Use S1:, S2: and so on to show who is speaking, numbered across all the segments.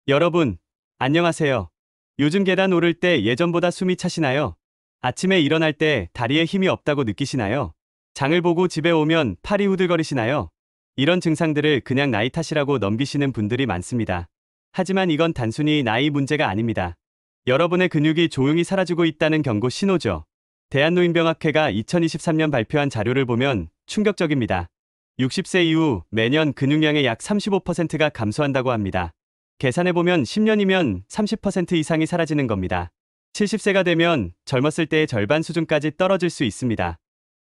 S1: 여러분, 안녕하세요. 요즘 계단 오를 때 예전보다 숨이 차시나요? 아침에 일어날 때 다리에 힘이 없다고 느끼시나요? 장을 보고 집에 오면 팔이 후들거리시나요? 이런 증상들을 그냥 나이 탓이라고 넘기시는 분들이 많습니다. 하지만 이건 단순히 나이 문제가 아닙니다. 여러분의 근육이 조용히 사라지고 있다는 경고 신호죠. 대한노인병학회가 2023년 발표한 자료를 보면 충격적입니다. 60세 이후 매년 근육량의 약 35%가 감소한다고 합니다. 계산해보면 10년이면 30% 이상이 사라지는 겁니다. 70세가 되면 젊었을 때의 절반 수준까지 떨어질 수 있습니다.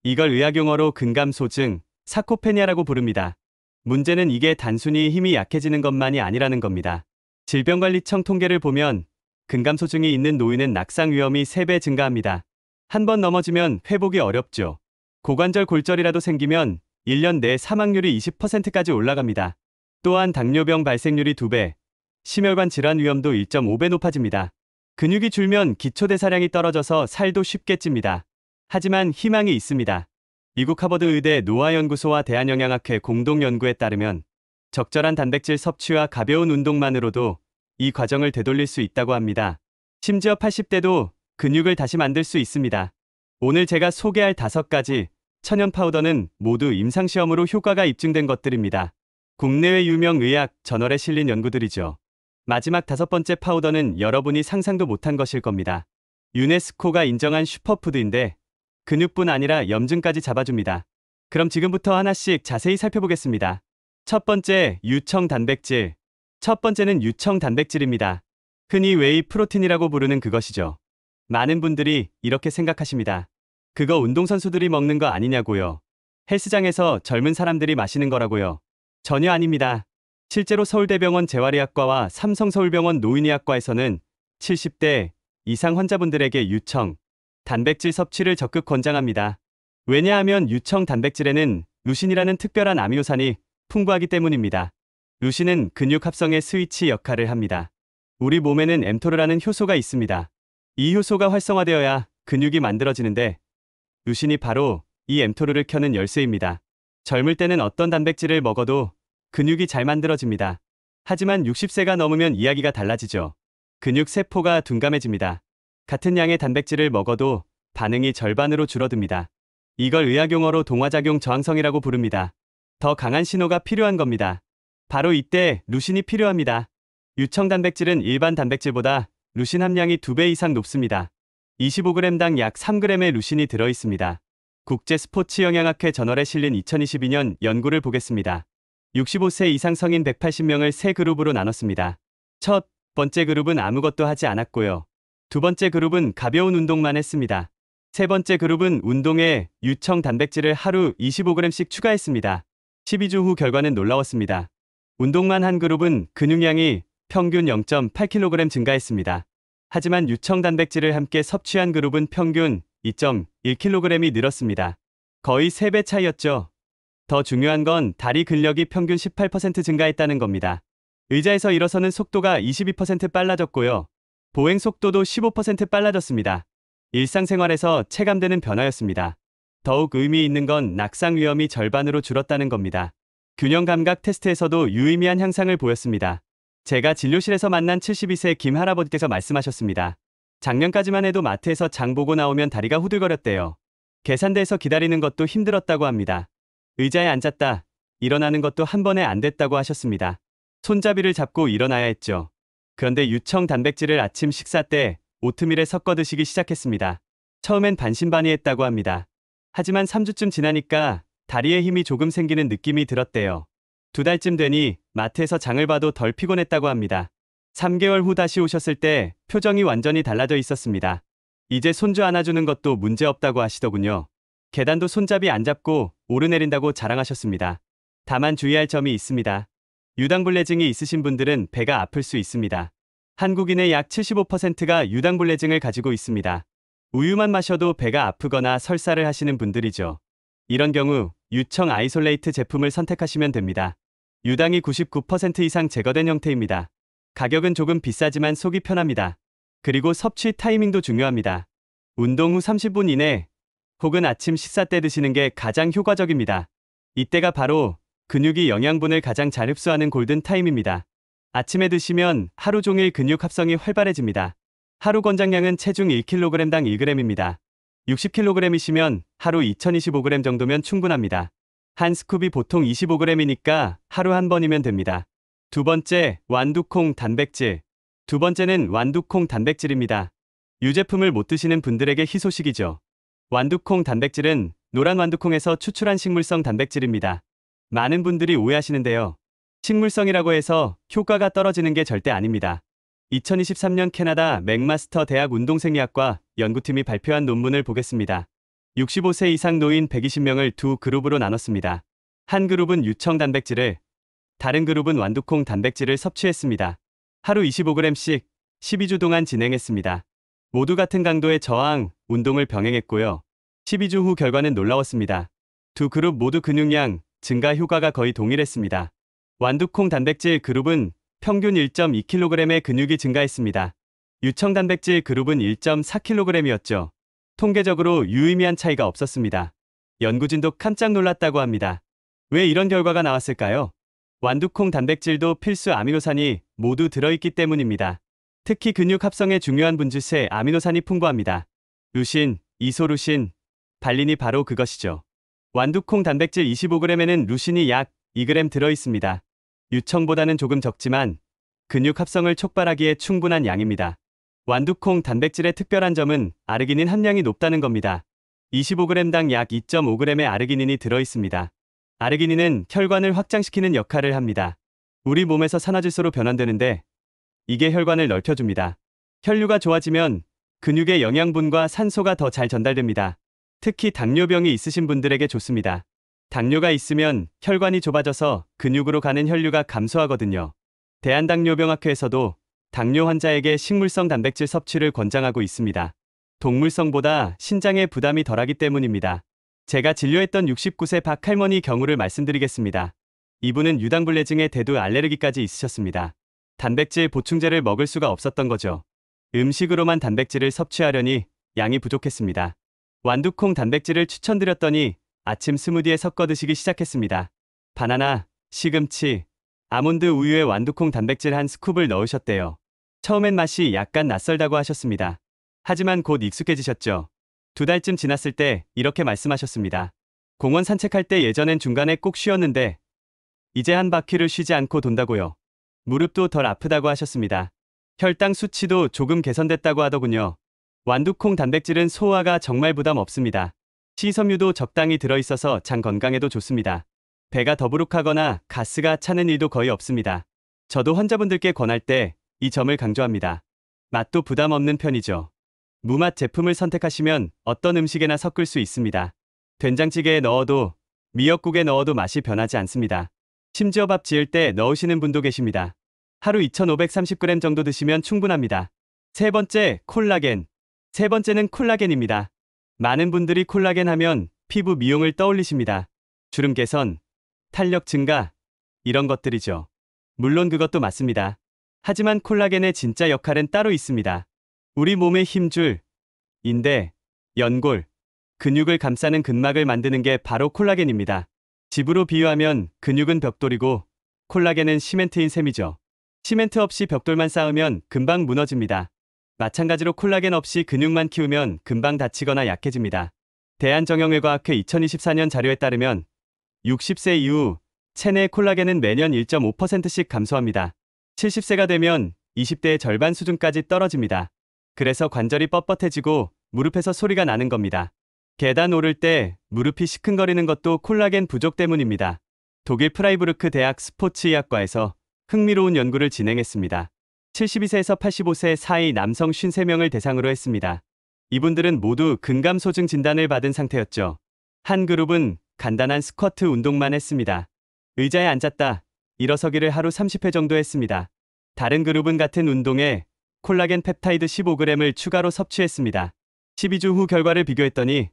S1: 이걸 의학용어로 근감소증, 사코페니아라고 부릅니다. 문제는 이게 단순히 힘이 약해지는 것만이 아니라는 겁니다. 질병관리청 통계를 보면 근감소증이 있는 노인은 낙상 위험이 3배 증가합니다. 한 번 넘어지면 회복이 어렵죠. 고관절 골절이라도 생기면 1년 내 사망률이 20%까지 올라갑니다. 또한 당뇨병 발생률이 2배, 심혈관 질환 위험도 1.5배 높아집니다. 근육이 줄면 기초대사량이 떨어져서 살도 쉽게 찝니다. 하지만 희망이 있습니다. 미국 하버드 의대 노화연구소와 대한영양학회 공동연구에 따르면 적절한 단백질 섭취와 가벼운 운동만으로도 이 과정을 되돌릴 수 있다고 합니다. 심지어 80대도 근육을 다시 만들 수 있습니다. 오늘 제가 소개할 5가지 천연 파우더는 모두 임상시험으로 효과가 입증된 것들입니다. 국내외 유명 의학 저널에 실린 연구들이죠. 마지막 5번째 파우더는 여러분이 상상도 못한 것일 겁니다. 유네스코가 인정한 슈퍼푸드인데 근육뿐 아니라 염증까지 잡아줍니다. 그럼 지금부터 하나씩 자세히 살펴보겠습니다. 첫 번째, 유청 단백질. 첫 번째는 유청 단백질입니다. 흔히 웨이 프로틴이라고 부르는 그것이죠. 많은 분들이 이렇게 생각하십니다. 그거 운동선수들이 먹는 거 아니냐고요. 헬스장에서 젊은 사람들이 마시는 거라고요. 전혀 아닙니다. 실제로 서울대병원 재활의학과와 삼성서울병원 노인의학과에서는 70대 이상 환자분들에게 유청, 단백질 섭취를 적극 권장합니다. 왜냐하면 유청 단백질에는 루신이라는 특별한 아미노산이 풍부하기 때문입니다. 루신은 근육 합성의 스위치 역할을 합니다. 우리 몸에는 엠토르라는 효소가 있습니다. 이 효소가 활성화되어야 근육이 만들어지는데 루신이 바로 이 엠토르를 켜는 열쇠입니다. 젊을 때는 어떤 단백질을 먹어도 근육이 잘 만들어집니다. 하지만 60세가 넘으면 이야기가 달라지죠. 근육 세포가 둔감해집니다. 같은 양의 단백질을 먹어도 반응이 절반으로 줄어듭니다. 이걸 의학용어로 동화작용 저항성이라고 부릅니다. 더 강한 신호가 필요한 겁니다. 바로 이때 루신이 필요합니다. 유청 단백질은 일반 단백질보다 루신 함량이 2배 이상 높습니다. 25g당 약 3g의 루신이 들어있습니다. 국제스포츠영양학회 저널에 실린 2022년 연구를 보겠습니다. 65세 이상 성인 180명을 3그룹으로 나눴습니다. 첫 번째 그룹은 아무것도 하지 않았고요. 두 번째 그룹은 가벼운 운동만 했습니다. 세 번째 그룹은 운동에 유청 단백질을 하루 25g씩 추가했습니다. 12주 후 결과는 놀라웠습니다. 운동만 한 그룹은 근육량이 평균 0.8kg 증가했습니다. 하지만 유청 단백질을 함께 섭취한 그룹은 평균 2.1kg이 늘었습니다. 거의 3배 차이였죠. 더 중요한 건 다리 근력이 평균 18% 증가했다는 겁니다. 의자에서 일어서는 속도가 22% 빨라졌고요. 보행 속도도 15% 빨라졌습니다. 일상생활에서 체감되는 변화였습니다. 더욱 의미 있는 건 낙상 위험이 절반으로 줄었다는 겁니다. 균형 감각 테스트에서도 유의미한 향상을 보였습니다. 제가 진료실에서 만난 72세 김 할아버지께서 말씀하셨습니다. 작년까지만 해도 마트에서 장 보고 나오면 다리가 후들거렸대요. 계산대에서 기다리는 것도 힘들었다고 합니다. 의자에 앉았다 일어나는 것도 한 번에 안 됐다고 하셨습니다. 손잡이를 잡고 일어나야 했죠. 그런데 유청 단백질을 아침 식사 때 오트밀에 섞어 드시기 시작했습니다. 처음엔 반신반의했다고 합니다. 하지만 3주쯤 지나니까 다리에 힘이 조금 생기는 느낌이 들었대요. 2달쯤 되니 마트에서 장을 봐도 덜 피곤했다고 합니다. 3개월 후 다시 오셨을 때 표정이 완전히 달라져 있었습니다. 이제 손주 안아주는 것도 문제없다고 하시더군요. 계단도 손잡이 안 잡고 오르내린다고 자랑하셨습니다. 다만 주의할 점이 있습니다. 유당불내증이 있으신 분들은 배가 아플 수 있습니다. 한국인의 약 75%가 유당불내증을 가지고 있습니다. 우유만 마셔도 배가 아프거나 설사를 하시는 분들이죠. 이런 경우 유청 아이솔레이트 제품을 선택하시면 됩니다. 유당이 99% 이상 제거된 형태입니다. 가격은 조금 비싸지만 속이 편합니다. 그리고 섭취 타이밍도 중요합니다. 운동 후 30분 이내 혹은 아침 식사 때 드시는 게 가장 효과적입니다. 이때가 바로 근육이 영양분을 가장 잘 흡수하는 골든 타임입니다. 아침에 드시면 하루 종일 근육 합성이 활발해집니다. 하루 권장량은 체중 1kg당 1g입니다. 60kg이시면 하루 2025g 정도면 충분합니다. 한 스쿱이 보통 25g이니까 하루 한 번이면 됩니다. 두 번째, 완두콩 단백질. 두 번째는 완두콩 단백질입니다. 유제품을 못 드시는 분들에게 희소식이죠. 완두콩 단백질은 노란 완두콩에서 추출한 식물성 단백질입니다. 많은 분들이 오해하시는데요. 식물성이라고 해서 효과가 떨어지는 게 절대 아닙니다. 2023년 캐나다 맥마스터 대학 운동생리학과 연구팀이 발표한 논문을 보겠습니다. 65세 이상 노인 120명을 두 그룹으로 나눴습니다. 한 그룹은 유청 단백질을, 다른 그룹은 완두콩 단백질을 섭취했습니다. 하루 25g씩 12주 동안 진행했습니다. 모두 같은 강도의 저항, 운동을 병행했고요. 12주 후 결과는 놀라웠습니다. 두 그룹 모두 근육량, 증가 효과가 거의 동일했습니다. 완두콩 단백질 그룹은 평균 1.2kg의 근육이 증가했습니다. 유청 단백질 그룹은 1.4kg이었죠. 통계적으로 유의미한 차이가 없었습니다. 연구진도 깜짝 놀랐다고 합니다. 왜 이런 결과가 나왔을까요? 완두콩 단백질도 필수 아미노산이 모두 들어있기 때문입니다. 특히 근육 합성에 중요한 분주세 아미노산이 풍부합니다. 루신, 이소루신, 발린이 바로 그것이죠. 완두콩 단백질 25g에는 루신이 약 2g 들어있습니다. 유청보다는 조금 적지만 근육 합성을 촉발하기에 충분한 양입니다. 완두콩 단백질의 특별한 점은 아르기닌 함량이 높다는 겁니다. 25g당 약 2.5g의 아르기닌이 들어있습니다. 아르기닌은 혈관을 확장시키는 역할을 합니다. 우리 몸에서 산화질소로 변환되는데 이게 혈관을 넓혀줍니다. 혈류가 좋아지면 근육의 영양분과 산소가 더 잘 전달됩니다. 특히 당뇨병이 있으신 분들에게 좋습니다. 당뇨가 있으면 혈관이 좁아져서 근육으로 가는 혈류가 감소하거든요. 대한당뇨병학회에서도 당뇨 환자에게 식물성 단백질 섭취를 권장하고 있습니다. 동물성보다 신장에 부담이 덜하기 때문입니다. 제가 진료했던 69세 박할머니 경우를 말씀드리겠습니다. 이분은 유당불내증에 대두 알레르기까지 있으셨습니다. 단백질 보충제를 먹을 수가 없었던 거죠. 음식으로만 단백질을 섭취하려니 양이 부족했습니다. 완두콩 단백질을 추천드렸더니 아침 스무디에 섞어 드시기 시작했습니다. 바나나, 시금치, 아몬드 우유에 완두콩 단백질 한 스쿱을 넣으셨대요. 처음엔 맛이 약간 낯설다고 하셨습니다. 하지만 곧 익숙해지셨죠. 2달쯤 지났을 때 이렇게 말씀하셨습니다. 공원 산책할 때 예전엔 중간에 꼭 쉬었는데 이제 한 바퀴를 쉬지 않고 돈다고요. 무릎도 덜 아프다고 하셨습니다. 혈당 수치도 조금 개선됐다고 하더군요. 완두콩 단백질은 소화가 정말 부담 없습니다. 식이섬유도 적당히 들어있어서 장 건강에도 좋습니다. 배가 더부룩하거나 가스가 차는 일도 거의 없습니다. 저도 환자분들께 권할 때 이 점을 강조합니다. 맛도 부담 없는 편이죠. 무맛 제품을 선택하시면 어떤 음식에나 섞을 수 있습니다. 된장찌개에 넣어도 미역국에 넣어도 맛이 변하지 않습니다. 심지어 밥 지을 때 넣으시는 분도 계십니다. 하루 2530g 정도 드시면 충분합니다. 세 번째, 콜라겐. 세 번째는 콜라겐입니다. 많은 분들이 콜라겐 하면 피부 미용을 떠올리십니다. 주름 개선, 탄력 증가, 이런 것들이죠. 물론 그것도 맞습니다. 하지만 콜라겐의 진짜 역할은 따로 있습니다. 우리 몸의 힘줄, 인대, 연골, 근육을 감싸는 근막을 만드는 게 바로 콜라겐입니다. 집으로 비유하면 근육은 벽돌이고 콜라겐은 시멘트인 셈이죠. 시멘트 없이 벽돌만 쌓으면 금방 무너집니다. 마찬가지로 콜라겐 없이 근육만 키우면 금방 다치거나 약해집니다. 대한정형외과학회 2024년 자료에 따르면 60세 이후 체내 콜라겐은 매년 1.5%씩 감소합니다. 70세가 되면 20대의 절반 수준까지 떨어집니다. 그래서 관절이 뻣뻣해지고 무릎에서 소리가 나는 겁니다. 계단 오를 때 무릎이 시큰거리는 것도 콜라겐 부족 때문입니다. 독일 프라이부르크 대학 스포츠의학과에서 흥미로운 연구를 진행했습니다. 72세에서 85세 사이 남성 53명을 대상으로 했습니다. 이분들은 모두 근감소증 진단을 받은 상태였죠. 한 그룹은 간단한 스쿼트 운동만 했습니다. 의자에 앉았다, 일어서기를 하루 30회 정도 했습니다. 다른 그룹은 같은 운동에 콜라겐 펩타이드 15g을 추가로 섭취했습니다. 12주 후 결과를 비교했더니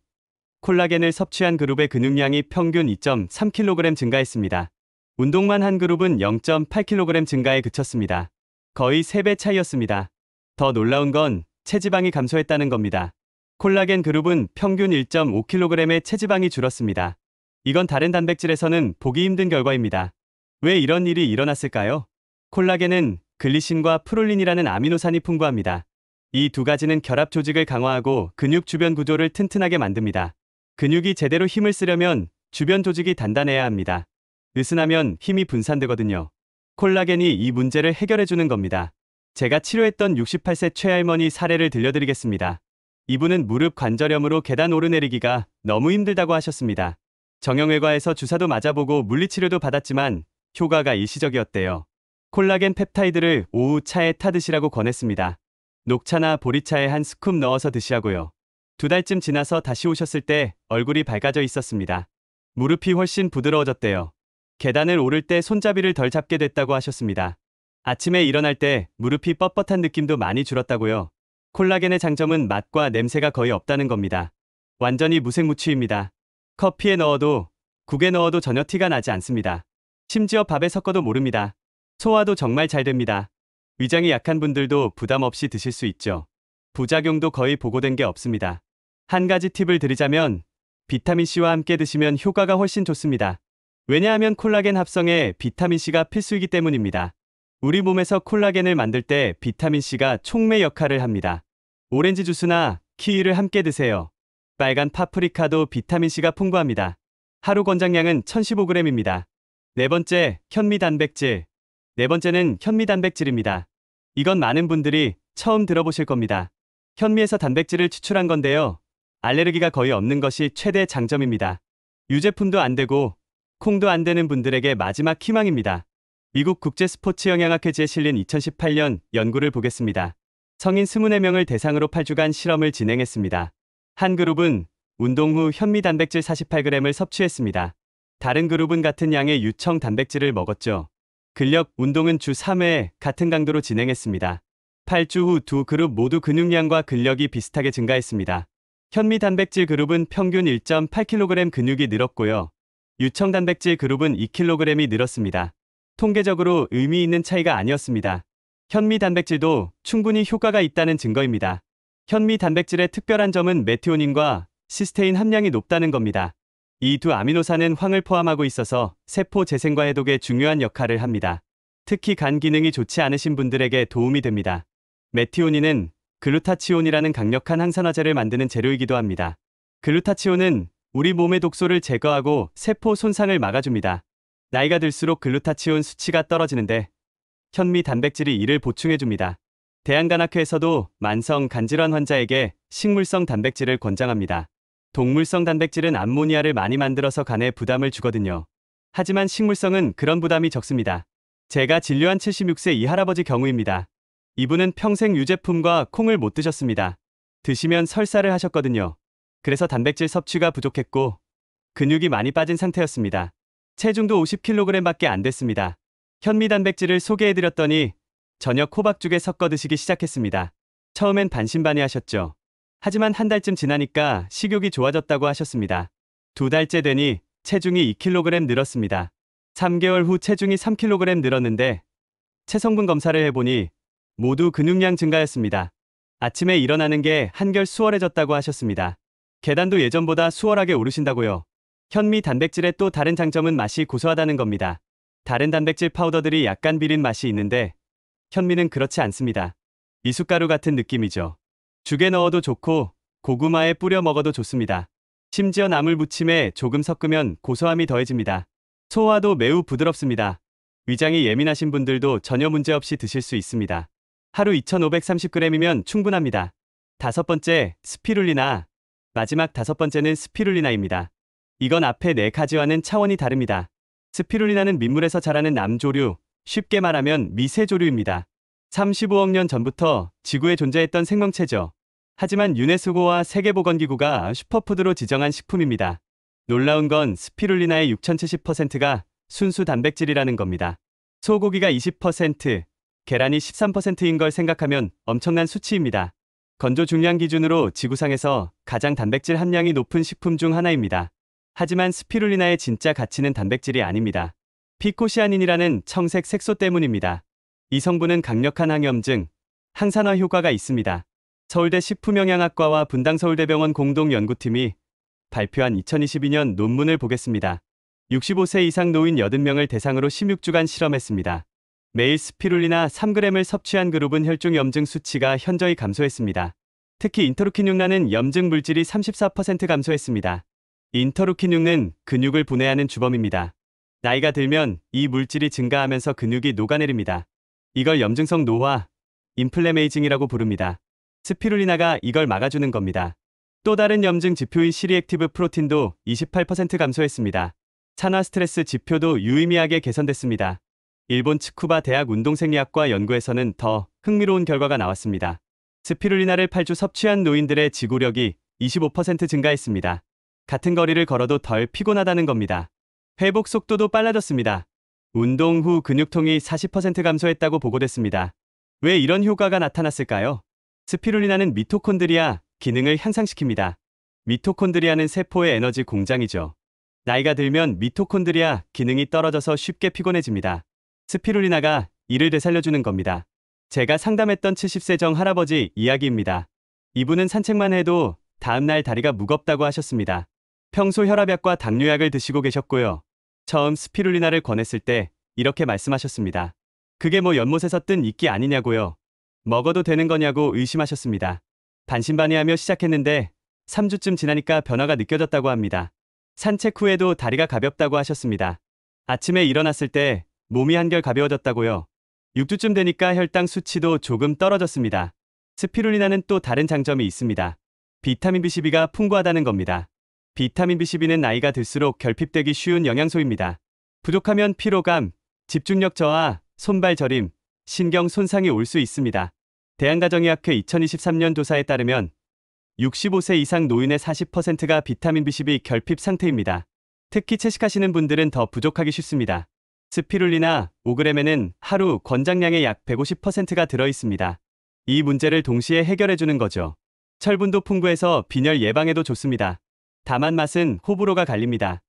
S1: 콜라겐을 섭취한 그룹의 근육량이 평균 2.3kg 증가했습니다. 운동만 한 그룹은 0.8kg 증가에 그쳤습니다. 거의 3배 차이였습니다. 더 놀라운 건 체지방이 감소했다는 겁니다. 콜라겐 그룹은 평균 1.5kg의 체지방이 줄었습니다. 이건 다른 단백질에서는 보기 힘든 결과입니다. 왜 이런 일이 일어났을까요? 콜라겐은 글리신과 프롤린이라는 아미노산이 풍부합니다. 이 두 가지는 결합 조직을 강화하고 근육 주변 구조를 튼튼하게 만듭니다. 근육이 제대로 힘을 쓰려면 주변 조직이 단단해야 합니다. 느슨하면 힘이 분산되거든요. 콜라겐이 이 문제를 해결해주는 겁니다. 제가 치료했던 68세 최할머니 사례를 들려드리겠습니다. 이분은 무릎 관절염으로 계단 오르내리기가 너무 힘들다고 하셨습니다. 정형외과에서 주사도 맞아보고 물리치료도 받았지만 효과가 일시적이었대요. 콜라겐 펩타이드를 오후 차에 타 드시라고 권했습니다. 녹차나 보리차에 한 스쿱 넣어서 드시라고요. 2달쯤 지나서 다시 오셨을 때 얼굴이 밝아져 있었습니다. 무릎이 훨씬 부드러워졌대요. 계단을 오를 때 손잡이를 덜 잡게 됐다고 하셨습니다. 아침에 일어날 때 무릎이 뻣뻣한 느낌도 많이 줄었다고요. 콜라겐의 장점은 맛과 냄새가 거의 없다는 겁니다. 완전히 무색무취입니다. 커피에 넣어도 국에 넣어도 전혀 티가 나지 않습니다. 심지어 밥에 섞어도 모릅니다. 소화도 정말 잘 됩니다. 위장이 약한 분들도 부담 없이 드실 수 있죠. 부작용도 거의 보고된 게 없습니다. 한 가지 팁을 드리자면 비타민C와 함께 드시면 효과가 훨씬 좋습니다. 왜냐하면 콜라겐 합성에 비타민C가 필수이기 때문입니다. 우리 몸에서 콜라겐을 만들 때 비타민C가 촉매 역할을 합니다. 오렌지 주스나 키위를 함께 드세요. 빨간 파프리카도 비타민C가 풍부합니다. 하루 권장량은 1015g입니다. 네 번째, 현미단백질. 네 번째는 현미단백질입니다. 이건 많은 분들이 처음 들어보실 겁니다. 현미에서 단백질을 추출한 건데요. 알레르기가 거의 없는 것이 최대 장점입니다. 유제품도 안 되고 콩도 안 되는 분들에게 마지막 희망입니다. 미국 국제스포츠영양학회지에 실린 2018년 연구를 보겠습니다. 성인 24명을 대상으로 8주간 실험을 진행했습니다. 한 그룹은 운동 후 현미단백질 48g을 섭취했습니다. 다른 그룹은 같은 양의 유청 단백질을 먹었죠. 근력 운동은 주 3회 같은 강도로 진행했습니다. 8주 후 두 그룹 모두 근육량과 근력이 비슷하게 증가했습니다. 현미단백질 그룹은 평균 1.8kg 근육이 늘었고요. 유청단백질 그룹은 2kg이 늘었습니다. 통계적으로 의미 있는 차이가 아니었습니다. 현미단백질도 충분히 효과가 있다는 증거입니다. 현미단백질의 특별한 점은 메티오닌과 시스테인 함량이 높다는 겁니다. 이 두 아미노산은 황을 포함하고 있어서 세포 재생과 해독에 중요한 역할을 합니다. 특히 간 기능이 좋지 않으신 분들에게 도움이 됩니다. 메티오닌은 글루타치온이라는 강력한 항산화제를 만드는 재료이기도 합니다. 글루타치온은 우리 몸의 독소를 제거하고 세포 손상을 막아줍니다. 나이가 들수록 글루타치온 수치가 떨어지는데 현미 단백질이 이를 보충해줍니다. 대한간학회에서도 만성 간질환 환자에게 식물성 단백질을 권장합니다. 동물성 단백질은 암모니아를 많이 만들어서 간에 부담을 주거든요. 하지만 식물성은 그런 부담이 적습니다. 제가 진료한 76세 이 할아버지 경우입니다. 이분은 평생 유제품과 콩을 못 드셨습니다. 드시면 설사를 하셨거든요. 그래서 단백질 섭취가 부족했고 근육이 많이 빠진 상태였습니다. 체중도 50kg밖에 안 됐습니다. 현미 단백질을 소개해드렸더니 저녁 호박죽에 섞어 드시기 시작했습니다. 처음엔 반신반의하셨죠. 하지만 한 달쯤 지나니까 식욕이 좋아졌다고 하셨습니다. 2달째 되니 체중이 2kg 늘었습니다. 3개월 후 체중이 3kg 늘었는데 체성분 검사를 해보니 모두 근육량 증가였습니다. 아침에 일어나는 게 한결 수월해졌다고 하셨습니다. 계단도 예전보다 수월하게 오르신다고요. 현미 단백질의 또 다른 장점은 맛이 고소하다는 겁니다. 다른 단백질 파우더들이 약간 비린 맛이 있는데 현미는 그렇지 않습니다. 미숫가루 같은 느낌이죠. 죽에 넣어도 좋고 고구마에 뿌려 먹어도 좋습니다. 심지어 나물 무침에 조금 섞으면 고소함이 더해집니다. 소화도 매우 부드럽습니다. 위장이 예민하신 분들도 전혀 문제없이 드실 수 있습니다. 하루 2530g이면 충분합니다. 다섯 번째, 스피룰리나. 마지막 다섯 번째는 스피룰리나입니다. 이건 앞에 네 가지와는 차원이 다릅니다. 스피룰리나는 민물에서 자라는 암조류, 쉽게 말하면 미세조류입니다. 35억 년 전부터 지구에 존재했던 생명체죠. 하지만 유네스코와 세계보건기구가 슈퍼푸드로 지정한 식품입니다. 놀라운 건 스피룰리나의 6070%가 순수 단백질이라는 겁니다. 소고기가 20%, 계란이 13%인 걸 생각하면 엄청난 수치입니다. 건조 중량 기준으로 지구상에서 가장 단백질 함량이 높은 식품 중 하나입니다. 하지만 스피룰리나의 진짜 가치는 단백질이 아닙니다. 피코시아닌이라는 청색 색소 때문입니다. 이 성분은 강력한 항염증, 항산화 효과가 있습니다. 서울대 식품영양학과와 분당서울대병원 공동연구팀이 발표한 2022년 논문을 보겠습니다. 65세 이상 노인 80명을 대상으로 16주간 실험했습니다. 매일 스피룰리나 3g을 섭취한 그룹은 혈중 염증 수치가 현저히 감소했습니다. 특히 인터루킨 6라는 염증 물질이 34% 감소했습니다. 인터루킨 6는 근육을 분해하는 주범입니다. 나이가 들면 이 물질이 증가하면서 근육이 녹아내립니다. 이걸 염증성 노화, 인플레메이징이라고 부릅니다. 스피룰리나가 이걸 막아주는 겁니다. 또 다른 염증 지표인 시리액티브 프로틴도 28% 감소했습니다. 산화 스트레스 지표도 유의미하게 개선됐습니다. 일본 츠쿠바 대학 운동생리학과 연구에서는 더 흥미로운 결과가 나왔습니다. 스피룰리나를 8주 섭취한 노인들의 지구력이 25% 증가했습니다. 같은 거리를 걸어도 덜 피곤하다는 겁니다. 회복 속도도 빨라졌습니다. 운동 후 근육통이 40% 감소했다고 보고됐습니다. 왜 이런 효과가 나타났을까요? 스피룰리나는 미토콘드리아 기능을 향상시킵니다. 미토콘드리아는 세포의 에너지 공장이죠. 나이가 들면 미토콘드리아 기능이 떨어져서 쉽게 피곤해집니다. 스피룰리나가 이를 되살려주는 겁니다. 제가 상담했던 70세 정 할아버지 이야기입니다. 이분은 산책만 해도 다음날 다리가 무겁다고 하셨습니다. 평소 혈압약과 당뇨약을 드시고 계셨고요. 처음 스피룰리나를 권했을 때 이렇게 말씀하셨습니다. 그게 뭐 연못에서 뜬 이끼 아니냐고요. 먹어도 되는 거냐고 의심하셨습니다. 반신반의하며 시작했는데 3주쯤 지나니까 변화가 느껴졌다고 합니다. 산책 후에도 다리가 가볍다고 하셨습니다. 아침에 일어났을 때 몸이 한결 가벼워졌다고요. 6주쯤 되니까 혈당 수치도 조금 떨어졌습니다. 스피룰리나는 또 다른 장점이 있습니다. 비타민 B12가 풍부하다는 겁니다. 비타민 B12는 나이가 들수록 결핍되기 쉬운 영양소입니다. 부족하면 피로감, 집중력 저하, 손발 저림, 신경 손상이 올 수 있습니다. 대한가정의학회 2023년 조사에 따르면 65세 이상 노인의 40%가 비타민 B12 결핍 상태입니다. 특히 채식하시는 분들은 더 부족하기 쉽습니다. 스피룰리나 5g에는 하루 권장량의 약 150%가 들어있습니다. 이 문제를 동시에 해결해주는 거죠. 철분도 풍부해서 빈혈 예방에도 좋습니다. 다만 맛은 호불호가 갈립니다.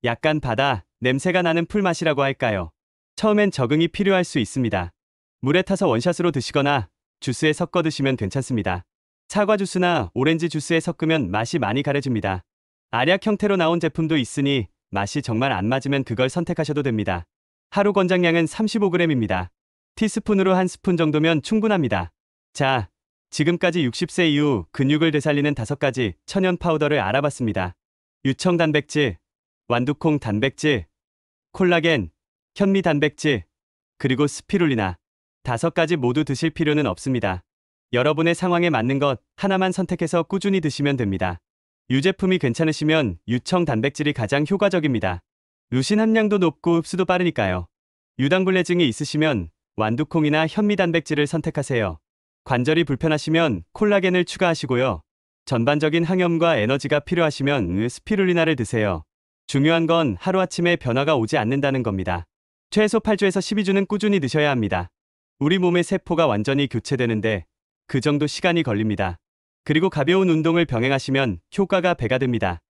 S1: 약간 바다, 냄새가 나는 풀맛이라고 할까요? 처음엔 적응이 필요할 수 있습니다. 물에 타서 원샷으로 드시거나 주스에 섞어 드시면 괜찮습니다. 사과 주스나 오렌지 주스에 섞으면 맛이 많이 가려집니다. 알약 형태로 나온 제품도 있으니 맛이 정말 안 맞으면 그걸 선택하셔도 됩니다. 하루 권장량은 35g입니다. 티스푼으로 한 스푼 정도면 충분합니다. 자, 지금까지 60세 이후 근육을 되살리는 5가지 천연 파우더를 알아봤습니다. 유청 단백질, 완두콩 단백질, 콜라겐, 현미 단백질, 그리고 스피룰리나. 5가지 모두 드실 필요는 없습니다. 여러분의 상황에 맞는 것 하나만 선택해서 꾸준히 드시면 됩니다. 유제품이 괜찮으시면 유청 단백질이 가장 효과적입니다. 루신 함량도 높고 흡수도 빠르니까요. 유당불내증이 있으시면 완두콩이나 현미 단백질을 선택하세요. 관절이 불편하시면 콜라겐을 추가하시고요. 전반적인 항염과 에너지가 필요하시면 스피룰리나를 드세요. 중요한 건 하루아침에 변화가 오지 않는다는 겁니다. 최소 8주에서 12주는 꾸준히 드셔야 합니다. 우리 몸의 세포가 완전히 교체되는데 그 정도 시간이 걸립니다. 그리고 가벼운 운동을 병행하시면 효과가 배가 됩니다.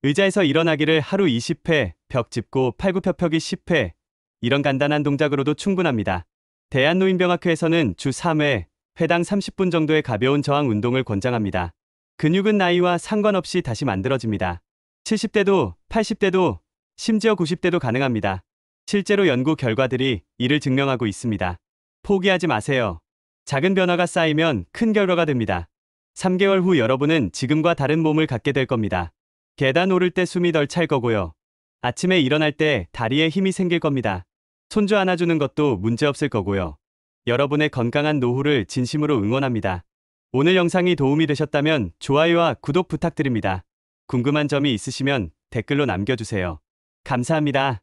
S1: 의자에서 일어나기를 하루 20회, 벽 짚고 팔굽혀펴기 10회, 이런 간단한 동작으로도 충분합니다. 대한노인병학회에서는 주 3회, 회당 30분 정도의 가벼운 저항 운동을 권장합니다. 근육은 나이와 상관없이 다시 만들어집니다. 70대도, 80대도, 심지어 90대도 가능합니다. 실제로 연구 결과들이 이를 증명하고 있습니다. 포기하지 마세요. 작은 변화가 쌓이면 큰 결과가 됩니다. 3개월 후 여러분은 지금과 다른 몸을 갖게 될 겁니다. 계단 오를 때 숨이 덜 찰 거고요. 아침에 일어날 때 다리에 힘이 생길 겁니다. 손주 안아주는 것도 문제없을 거고요. 여러분의 건강한 노후를 진심으로 응원합니다. 오늘 영상이 도움이 되셨다면 좋아요와 구독 부탁드립니다. 궁금한 점이 있으시면 댓글로 남겨주세요. 감사합니다.